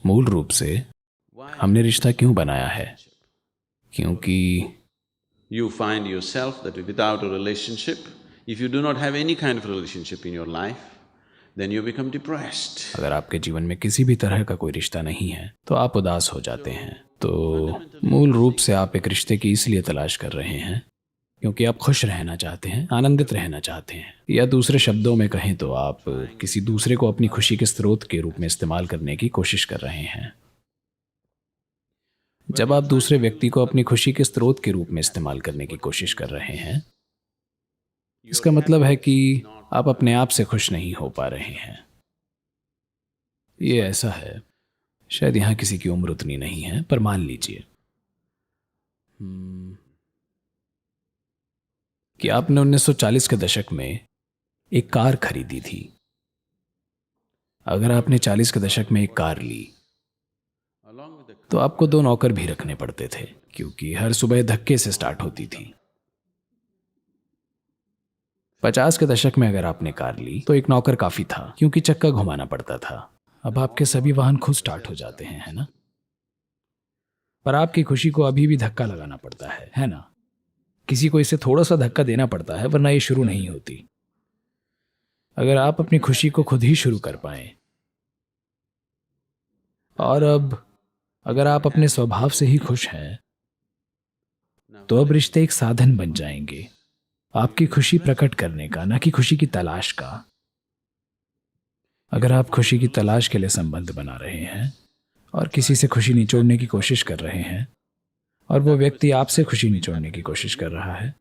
मूल रूप से हमने रिश्ता क्यों बनाया है? क्योंकि You find yourself that without a relationship, if you do not have any kind of relationship in your life, then you become depressed. अगर आपके जीवन में किसी भी तरह का कोई रिश्ता नहीं है तो आप उदास हो जाते हैं। तो मूल रूप से आप एक रिश्ते की इसलिए तलाश कर रहे हैं क्योंकि आप खुश रहना चाहते हैं, आनंदित रहना चाहते हैं, या दूसरे शब्दों में कहें तो आप किसी दूसरे को अपनी खुशी के स्रोत के रूप में इस्तेमाल करने की कोशिश कर रहे हैं। जब आप दूसरे व्यक्ति को अपनी खुशी के स्रोत के रूप में इस्तेमाल करने की कोशिश कर रहे हैं, इसका मतलब है कि आप अपने आप से खुश नहीं हो पा रहे हैं। ये ऐसा है, शायद यहाँ किसी की उम्र उतनी नहीं है, पर मान लीजिए कि आपने 1940 के दशक में एक कार खरीदी थी। अगर आपने 40 के दशक में एक कार ली तो आपको 2 नौकर भी रखने पड़ते थे क्योंकि हर सुबह धक्के से स्टार्ट होती थी। 50 के दशक में अगर आपने कार ली तो एक नौकर काफी था क्योंकि चक्का घुमाना पड़ता था। अब आपके सभी वाहन खुद स्टार्ट हो जाते हैं, है ना? पर आपकी खुशी को अभी भी धक्का लगाना पड़ता है ना? किसी को इसे थोड़ा सा धक्का देना पड़ता है वरना ये शुरू नहीं होती। अगर आप अपनी खुशी को खुद ही शुरू कर पाएं, और अब अगर आप अपने स्वभाव से ही खुश हैं तो अब रिश्ते एक साधन बन जाएंगे आपकी खुशी प्रकट करने का, ना कि खुशी की तलाश का। अगर आप खुशी की तलाश के लिए संबंध बना रहे हैं और किसी से खुशी निचोड़ने की कोशिश कर रहे हैं और वो व्यक्ति आपसे खुशी निचोड़ने की कोशिश कर रहा है,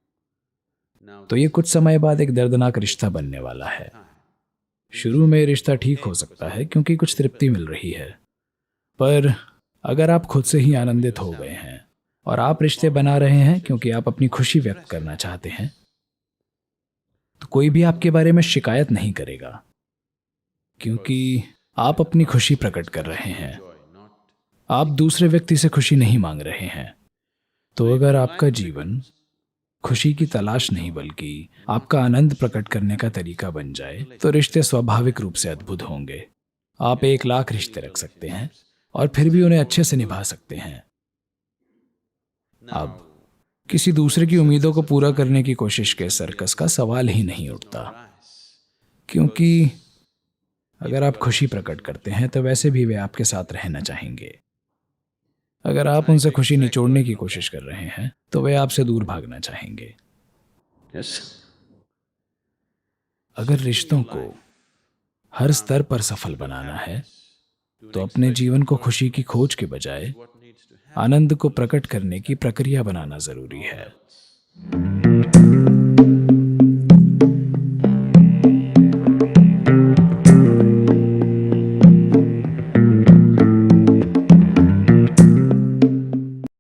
तो ये कुछ समय बाद एक दर्दनाक रिश्ता बनने वाला है। शुरू में रिश्ता ठीक हो सकता है क्योंकि कुछ तृप्ति मिल रही है, पर अगर आप खुद से ही आनंदित हो गए हैं और आप रिश्ते बना रहे हैं क्योंकि आप अपनी खुशी व्यक्त करना चाहते हैं, तो कोई भी आपके बारे में शिकायत नहीं करेगा क्योंकि आप अपनी खुशी प्रकट कर रहे हैं। आप दूसरे व्यक्ति से खुशी नहीं मांग रहे हैं। तो अगर आपका जीवन खुशी की तलाश नहीं बल्कि आपका आनंद प्रकट करने का तरीका बन जाए तो रिश्ते स्वाभाविक रूप से अद्भुत होंगे। आप 1 लाख रिश्ते रख सकते हैं और फिर भी उन्हें अच्छे से निभा सकते हैं। अब किसी दूसरे की उम्मीदों को पूरा करने की कोशिश के सर्कस का सवाल ही नहीं उठता, क्योंकि अगर आप खुशी प्रकट करते हैं तो वैसे भी वे आपके साथ रहना चाहेंगे। अगर आप उनसे खुशी निचोड़ने की कोशिश कर रहे हैं तो वे आपसे दूर भागना चाहेंगे। Yes? अगर रिश्तों को हर स्तर पर सफल बनाना है तो अपने जीवन को खुशी की खोज के बजाय आनंद को प्रकट करने की प्रक्रिया बनाना जरूरी है।